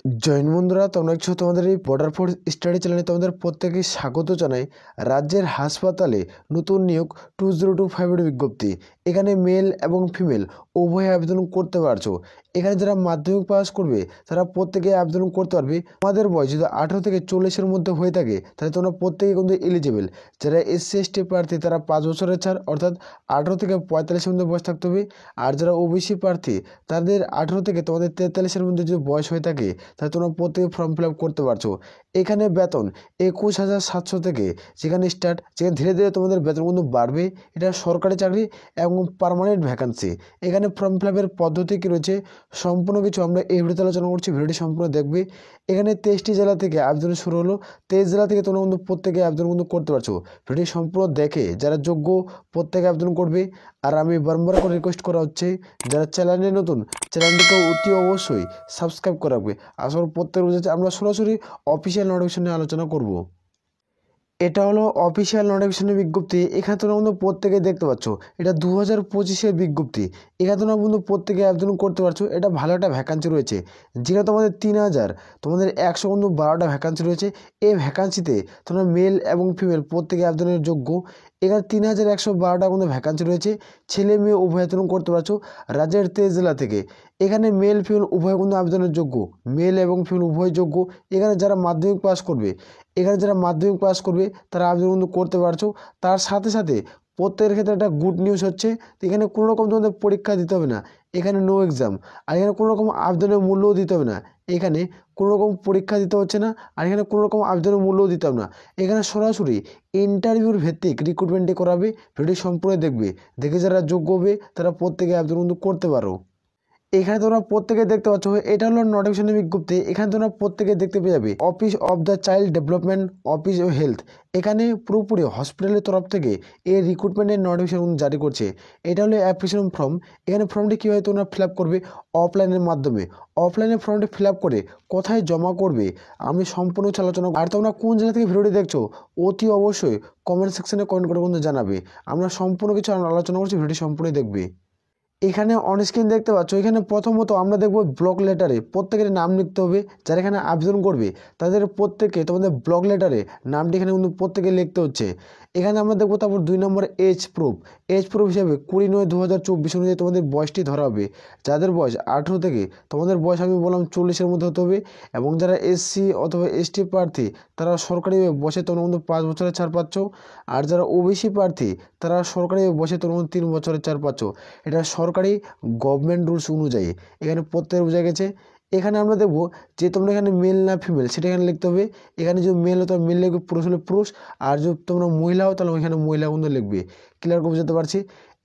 জৈন বন্ধুরা, তোমরা দেখছো তোমাদের এই বর্ডার ফোর্স স্টাডি চ্যানেলে তোমাদের প্রত্যেকেই স্বাগত জানাই। রাজ্যের হাসপাতালে নতুন নিয়োগ 2025 বিজ্ঞপ্তি। এখানে মেল এবং ফিমেল উভয় আবেদন করতে পারছো। এখানে যারা মাধ্যমিক পাস করবে তারা প্রত্যেকে আবেদন করতে পারবে। আমাদের বয়স যদি 18 থেকে 40-এর মধ্যে হয়ে থাকে তাহলে তোমরা প্রত্যেকে কিন্তু এলিজিবল। যারা SC ST প্রার্থী তারা 5 বছরের ছাড় অর্থাৎ 18 থেকে 45-এর মধ্যে বয়স থাকতে হবে। আর যারা OBC প্রার্থী তাদের 18 থেকে তোমাদের 43-এর মধ্যে যদি বয়স হয়ে থাকে তাহলে তোমরা প্রত্যেকে ফর্ম ফিল আপ করতে পারছো। এখানে বেতন 21,700 থেকে যেখানে স্টার্ট, যেখানে ধীরে ধীরে তোমাদের বেতন কিন্তু বাড়বে। এটা সরকারি চাকরি এবং পার্মানেন্ট ভ্যাকান্সি। এখানে ফর্ম ফিল আপের পদ্ধতি কী রয়েছে সম্পূর্ণ কিছু আমরা এই ভিডিওতে আলোচনা করছি, ভিডিওটি সম্পূর্ণ দেখবে। এখানে 23টি জেলা থেকে আবেদন শুরু হলো। 23 জেলা থেকে তোমরা কিন্তু প্রত্যেকে আবেদন কিন্তু করতে পারছো। ভিডিওটি সম্পূর্ণ দেখে যারা যোগ্য প্রত্যেকে আবেদন করবে। আর আমি বারবার করে রিকোয়েস্ট করা হচ্ছে, যারা চ্যানেলে নতুন চ্যানেলটিকে অতি অবশ্যই সাবস্ক্রাইব করে রাখবে। আসলে প্রত্যেক রোজ আমরা সরাসরি অফিসিয়াল নোটিফিকেশন নিয়ে আলোচনা করব। এটা হলো অফিসিয়াল নোটিফিকেশনের বিজ্ঞপ্তি। এখানে তোমরা কিন্তু প্রত্যেকে দেখতে পাচ্ছ এটা 2025-এর বিজ্ঞপ্তি। এখানে তোমরা কিন্তু প্রত্যেকে আবেদন করতে পারছো। এটা ভালো একটা ভ্যাকান্সি রয়েছে, যেখানে তোমাদের 3,112টা ভ্যাকান্সি রয়েছে। এই ভ্যাকান্সিতে তোমরা মেল এবং ফিমেল প্রত্যেকে আবেদনের যোগ্য। এখানে 3,112টা কিন্তু ভ্যাকান্সি রয়েছে। ছেলে মেয়ে উভয় আবেদন করতে পারছো রাজ্যের 23 জেলা থেকে। এখানে মেল ফিমেল উভয় কিন্তু আবেদনের যোগ্য, মেল এবং ফিমেল উভয় যোগ্য। এখানে যারা মাধ্যমিক পাস করবে তারা আবেদন কিন্তু করতে পারছো। তার সাথে সাথে প্রত্যেকের ক্ষেত্রে একটা গুড নিউজ হচ্ছে, এখানে কোনো রকম তোমাদের পরীক্ষা দিতে হবে না। এখানে নো এক্সাম। আর এখানে কোনো রকম আবেদনের মূল্যও দিতে হবে না। এখানে কোনো রকম পরীক্ষা দিতে হচ্ছে না, আর এখানে কোনো রকম আবেদনের মূল্যও দিতে হবে না। এখানে সরাসরি ইন্টারভিউর ভিত্তিক রিক্রুটমেন্টই করাবে। ভিডিও সম্পূর্ণ দেখবে, দেখে যারা যোগ্য হবে তারা প্রত্যেকে আবেদন কিন্তু করতে পারো। এখানে তোমরা প্রত্যেকে দেখতে পাচ্ছ এটা হলো নোটিফিকেশনের বিজ্ঞপ্তি। এখানে তোমরা প্রত্যেকে দেখতে পেয়ে যাবে office of the child development office ও হেলথ। এখানে পুরোপুরি হসপিটালের তরফ থেকে এই রিক্রুটমেন্টের নোটিফিকেশন জারি করছে। এটা হলো অ্যাপ্লিকেশন ফর্ম। এখানে ফর্মটি কীভাবে তোমরা ফিল আপ করবে অফলাইনের মাধ্যমে। অফলাইনে ফর্মটি ফিল আপ করে কোথায় জমা করবে আমি সম্পূর্ণ কিছু আলোচনা। আর তোমরা কোন জায়গা থেকে ভিডিওটি দেখছো অতি অবশ্যই কমেন্ট সেকশনে কমেন্ট করে কিন্তু জানাবে। আমরা সম্পূর্ণ কিছু আলোচনা করছি, ভিডিওটি সম্পূর্ণ দেখবে। এখানে অনস্ক্রিন দেখতে পাচ্ছ, এখানে প্রথমত আমরা দেখব ব্লক লেটারে প্রত্যেকের নাম লিখতে হবে। যারা এখানে আবেদন করবে তাদের প্রত্যেকে তোমাদের ব্লক লেটারে নামটি এখানে কিন্তু প্রত্যেকে লিখতে হচ্ছে। এখানে আমরা দেখবো তারপর 2 নম্বর এজ প্রুফ হিসাবে 20/9/2024 অনুযায়ী তোমাদের বয়সটি ধরা হবে। যাদের বয়স 18 থেকে তোমাদের বয়স আমি বললাম 40-এর মধ্যে হতে হবে। এবং যারা SC অথবা ST প্রার্থী তারা সরকারি বয়সে তোমরা কিন্তু 5 বছরের ছাড় পাচ্ছ। আর যারা OBC প্রার্থী তারা সরকারি বয়সে তোমরা 3 বছরের ছাড় পাচ্ছ। এটা সরকারি গভর্নমেন্ট রুলস অনুযায়ী এখানে প্রত্যেক বোঝা গেছে। এখানে আমরা দেখব যে তোমরা এখানে মেল না ফিমেল সেটা এখানে লিখতে হবে। এখানে যদি মেল হতো মেল লিখবে, পুরুষ হলে পুরুষ। আর যদি তোমরা মহিলা হও তাহলে ওইখানে মহিলা কিন্তু লিখবে। ক্লিয়ার করে বুঝতে পারছি।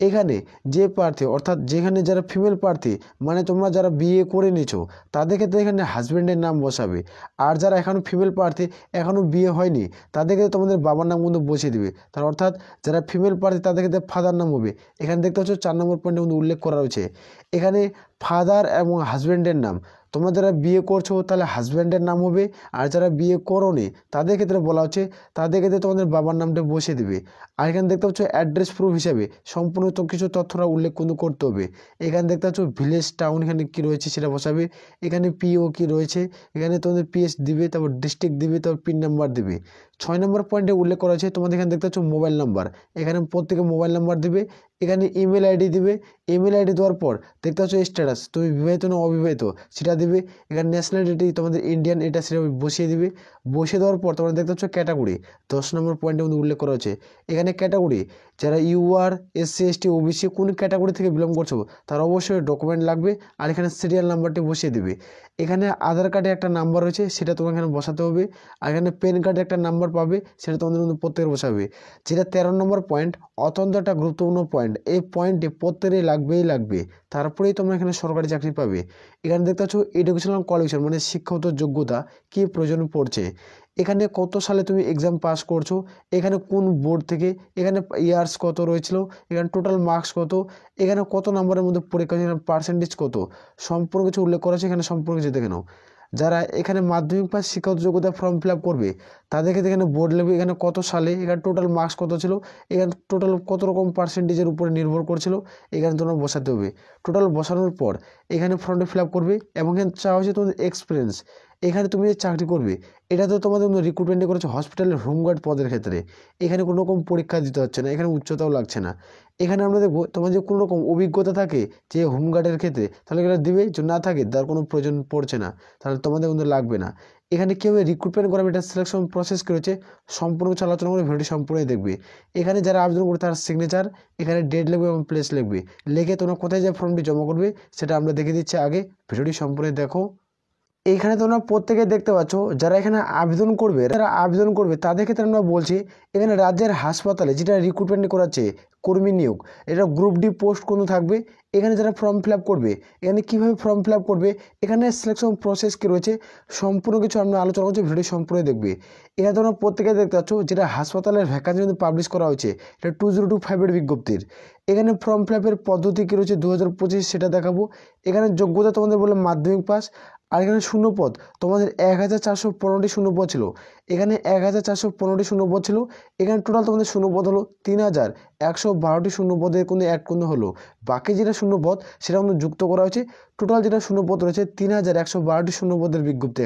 এখানে যে প্রার্থী অর্থাৎ যেখানে যারা ফিমেল প্রার্থী মানে তোমরা যারা বিয়ে করে নিছো তাদের ক্ষেত্রে এখানে হাজব্যান্ডের নাম বসাবে। আর যারা এখনও ফিমেল প্রার্থী এখনও বিয়ে হয়নি তাদের ক্ষেত্রে তোমাদের বাবার নাম কিন্তু বসিয়ে দেবে। তার অর্থাৎ যারা ফিমেল প্রার্থী তাদের ক্ষেত্রে ফাদার নাম হবে। এখানে দেখতে পাচ্ছ 4 নম্বর পয়েন্টে কিন্তু উল্লেখ করা রয়েছে। এখানে ফাদার এবং হাজব্যান্ডের নাম, তোমরা যারা বিয়ে করছো তাহলে হাজব্যান্ডের নাম হবে। আর যারা বিয়ে করোনি তাদের ক্ষেত্রে বলা হচ্ছে তাদের ক্ষেত্রে তোমাদের বাবার নামটা বসিয়ে দেবে। আর এখানে দেখতে পাচ্ছ অ্যাড্রেস প্রুফ হিসাবে সম্পূর্ণ তো কিছু তথ্যরা উল্লেখ কিন্তু করতে হবে। এখানে দেখতে পাচ্ছ ভিলেজ টাউন এখানে কী রয়েছে সেটা বসাবে। এখানে PO কী রয়েছে, এখানে তোমাদের PS দিবে, তারপর ডিস্ট্রিক্ট দিবে, তারপর পিন নাম্বার দিবে। 6 নম্বর পয়েন্টে উল্লেখ করা হয়েছে তোমাদের এখানে দেখতে পাচ্ছ মোবাইল নাম্বার। এখানে প্রত্যেকে মোবাইল নাম্বার দিবে। এখানে ইমেল আইডি দিবে। ইমেল আইডি দেওয়ার পর দেখতে পাচ্ছ স্ট্যাটাস, তুমি বিবাহিত না অবিবাহিত সেটা দিবে। এখানে ন্যাশনালিটি তোমাদের ইন্ডিয়ান এটা সেটা বসিয়ে দিবে। বসিয়ে দেওয়ার পর তোমরা দেখতে পাচ্ছ ক্যাটাগরি 10 নম্বর পয়েন্টের মধ্যে উল্লেখ করা হয়েছে। এখানে ক্যাটাগরি যারা UR SC ST OBC কোন ক্যাটাগরি থেকে বিলং করছো তার অবশ্যই ডকুমেন্ট লাগবে। আর এখানে সিরিয়াল নাম্বারটি বসিয়ে দেবে। এখানে আধার কার্ডে একটা নাম্বার রয়েছে সেটা তোমার এখানে বসাতে হবে। আর এখানে পেন কার্ডে একটা নাম্বার পাবে সেটা তোমাদের মধ্যে প্রত্যেকের বসাবে। যেটা 13 নম্বর পয়েন্ট অত্যন্ত একটা গুরুত্বপূর্ণ পয়েন্ট। এই পয়েন্টে প্রত্যেকেরই লাগবে, তারপরেই তোমরা এখানে সরকারি চাকরি পাবে। এখানে দেখতে পাচ্ছ এডুকেশনাল কোয়ালিফিকেশন মানে শিক্ষাগত যোগ্যতা কী প্রয়োজন পড়ছে। এখানে কত সালে তুমি এক্সাম পাস করছো, এখানে কোন বোর্ড থেকে, এখানে ইয়ার্স কত রয়েছিল, এখানে টোটাল মার্কস কত, এখানে কত নম্বরের মধ্যে পরীক্ষা, এখানে পার্সেন্টেজ কত, সম্পূর্ণ কিছু উল্লেখ করা আছে। এখানে সম্পূর্ণ কিছু দেখে নাও। যারা এখানে মাধ্যমিক পাস শিক্ষাগত যোগ্যতা ফর্ম ফিল আপ করবে তাদের ক্ষেত্রে এখানে বোর্ড লেভেল এখানে কত সালে এখানে টোটাল মার্কস কত ছিল, এখানে টোটাল কত রকম পার্সেন্টেজের উপরে নির্ভর করছিল এখানে তোমরা বসাতে হবে। টোটাল বসানোর পর এখানে ফর্মটা ফিল আপ করবে এবং এখানে চাওয়া হচ্ছে তোমাদের এক্সপিরিয়েন্স। এখানে তুমি যে চাকরি করবে এটা তো তোমাদের রিক্রুটমেন্টে করেছে হসপিটালের হোমগার্ড পদের ক্ষেত্রে। এখানে কোনো রকম পরীক্ষা দিতে হচ্ছে না, এখানে উচ্চতাও লাগছে না। এখানে আমরা দেখবো তোমার যে কোনো রকম অভিজ্ঞতা থাকে যে হোমগার্ডের ক্ষেত্রে তাহলে এখানে দেবে, যদি না থাকে তার কোনো প্রয়োজন পড়ছে না, তাহলে তোমাদের কিন্তু লাগবে না। এখানে কীভাবে রিক্রুটমেন্ট করাবে এটা সিলেকশন প্রসেস কী রয়েছে সম্পূর্ণ কিছু আলোচনা করে ভিডিওটি সম্পূর্ণই দেখবে। এখানে যারা আবেদন করবে তার সিগনেচার, এখানে ডেট লিখবে এবং প্লেস লিখবে, লিখে তোমরা কোথায় যে ফর্মটি জমা করবে সেটা আমরা দেখে দিচ্ছি, আগে ভিডিওটি সম্পূর্ণ দেখো। এইখানে তোমরা প্রত্যেকে দেখতে পাচ্ছ যারা এখানে আবেদন করবে তাদের ক্ষেত্রে আমরা বলছি এখানে রাজ্যের হাসপাতালে যেটা রিক্রুটমেন্ট করাচ্ছে কর্মী নিয়োগ, এটা গ্রুপ ডি পোস্ট কোনো থাকবে। এখানে যারা ফর্ম ফিল আপ করবে এখানে কীভাবে ফর্ম ফিল আপ করবে, এখানে সিলেকশন প্রসেস কী রয়েছে সম্পূর্ণ কিছু আমরা আলোচনা করছি, ভিডিও সম্পূর্ণ দেখবে। এখানে তোমরা প্রত্যেকে দেখতে পাচ্ছ যেটা হাসপাতালের ভ্যাকান্সি কিন্তু পাবলিশ করা হয়েছে, এটা 2025 বিজ্ঞপ্তির। এখানে ফর্ম ফিল আপের পদ্ধতি কী রয়েছে 2025 সেটা দেখাবো। এখানে যোগ্যতা তোমাদের বললাম মাধ্যমিক পাস। আর এখানে শূন্যপদ তোমাদের 1415টি শূন্যপদ ছিল, এখানে 1415টি শূন্যপদ ছিল। এখানে টোটাল তোমাদের শূন্যপদ হলো 3112টি শূন্যপদের কিন্তু অ্যাড করতে হলো, বাকি যেটা শূন্যপদ সেটা কিন্তু যুক্ত করা হয়েছে। টোটাল যেটা শূন্যপদ রয়েছে 3112টি শূন্যপদের বিজ্ঞপ্তি।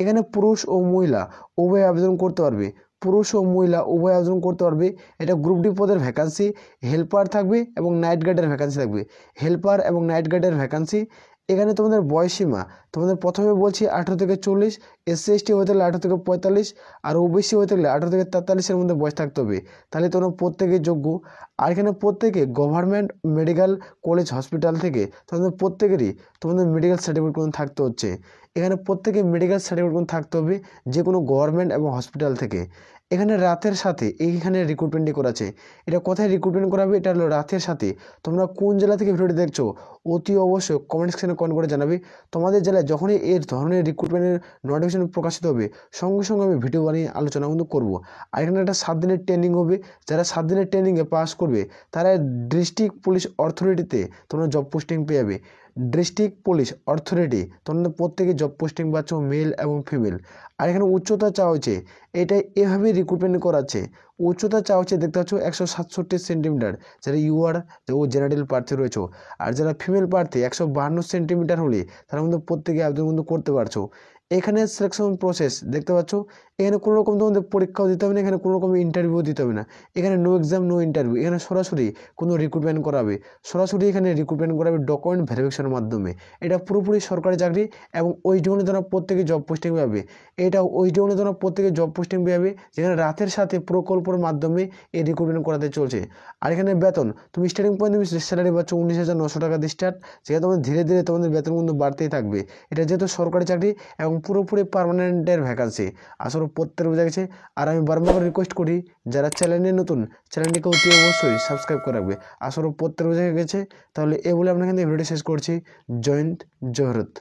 এখানে পুরুষ ও মহিলা উভয় আবেদন করতে পারবে, পুরুষ ও মহিলা উভয় আবেদন করতে পারবে। এটা গ্রুপ ডি পদের ভ্যাকান্সি, হেল্পার থাকবে এবং নাইট গার্ডের ভ্যাকান্সি থাকবে, হেল্পার এবং নাইট গার্ডের ভ্যাকান্সি। এখানে তোমাদের বয়সীমা তোমাদের প্রথমে বলছি 18 থেকে 40, এসসি এসটি হতে গেলে 18 থেকে 45, আর ওবিসি হতে গেলে 18 থেকে 43-এর মধ্যে বয়স থাকতে হবে, তাহলে তোমরা প্রত্যেকেই যোগ্য। আর এখানে প্রত্যেকে গভর্নমেন্ট মেডিকেল কলেজ হসপিটাল থেকে তোমাদের প্রত্যেকেরই তোমাদের মেডিকেল সার্টিফিকেট কোনো থাকতে হচ্ছে। এখানে প্রত্যেকে মেডিকেল সার্টিফিকেট কোনো থাকতে হবে যে কোনো গভর্নমেন্ট এবং হসপিটাল থেকে। এখানে রাতের সাথে এইখানে রিক্রুটমেন্টটি করাছে, এটা কোথায় রিক্রুটমেন্ট করাবে এটা হলো রাতের সাথে। তোমরা কোন জেলা থেকে ভিডিওটি দেখছো অতি অবশ্যই কমেন্ট সেকশনে কমেন্ট করে জানাবে। তোমাদের জেলায় যখনই এর ধরনের রিক্রুটমেন্টের নোটিফিকেশন প্রকাশিত হবে সঙ্গে সঙ্গে আমি ভিডিও বানিয়ে আলোচনা কিন্তু করবো। আর এখানে একটা 7 দিনের ট্রেনিং হবে, যারা 7 দিনের ট্রেনিংয়ে পাস করবে তারা ডিস্ট্রিক্ট পুলিশ অথরিটিতে তোমরা জব পোস্টিং পেয়ে যাবে। ডিস্ট্রিক্ট পুলিশ অথরিটি তোমরা প্রত্যেকে জব পোস্টিং পাচ্ছ, মেল এবং ফিমেল। আর এখানে উচ্চতা চাওয়া হচ্ছে, এটা এভাবে রিক্রুটমেন্ট করাচ্ছে। উচ্চতা চাওয়া হচ্ছে দেখতে পাচ্ছ 167 সেন্টিমিটার, যারা ইউআর ও জেনারেল প্রার্থী রয়েছে। আর যারা ফিমেল প্রার্থী 152 সেন্টিমিটার হলে তারা কিন্তু প্রত্যেকে আবেদন কিন্তু করতে পারছো। এখানে সিলেকশন প্রসেস দেখতে পাচ্ছ, এখানে কোনো রকম তোমাদের পরীক্ষাও দিতে হবে না, এখানে কোনো রকম ইন্টারভিউ দিতে হবে না, এখানে নো এক্সাম নো ইন্টারভিউ, এখানে সরাসরি কোনো রিক্রুটমেন্ট করাবে, সরাসরি এখানে রিক্রুটমেন্ট করাবে ডকুমেন্ট ভেরিফিকেশনের মাধ্যমে। এটা পুরোপুরি সরকারি চাকরি এবং ওই জন্য তোমরা প্রত্যেকে জব পোস্টিং পাবে। এটা ওই জন্য তোমরা প্রত্যেকে জব পোস্টিং পাবে যেখানে রাতের সাথে প্রকল্পের মাধ্যমে এই রিক্রুটমেন্ট করাতে চলছে। আর এখানে বেতন তুমি স্টার্টিং পয়েন্ট তুমি স্যালারি পাচ্ছ 19,900 টাকা দিয়ে স্টার্ট, যেখানে তোমাদের ধীরে ধীরে তোমাদের বেতন কিন্তু বাড়তেই থাকবে। এটা যেহেতু সরকারি চাকরি এবং পুরোপুরি পার্মানেন্টের ভ্যাকান্সি, আসলে প্রত্যেক বোঝা গেছে। আর আমি বারবার রিকোয়েস্ট করি যারা চ্যানেলে নতুন চ্যানেলটিকে অতি অবশ্যই সাবস্ক্রাইব করে রাখবে, আসলে প্রত্যেক বোঝা গেছে। তাহলে এ বলে আপনাকে ভিডিওটি শেষ করছি। জয় হিন্দ, জয় ভারত।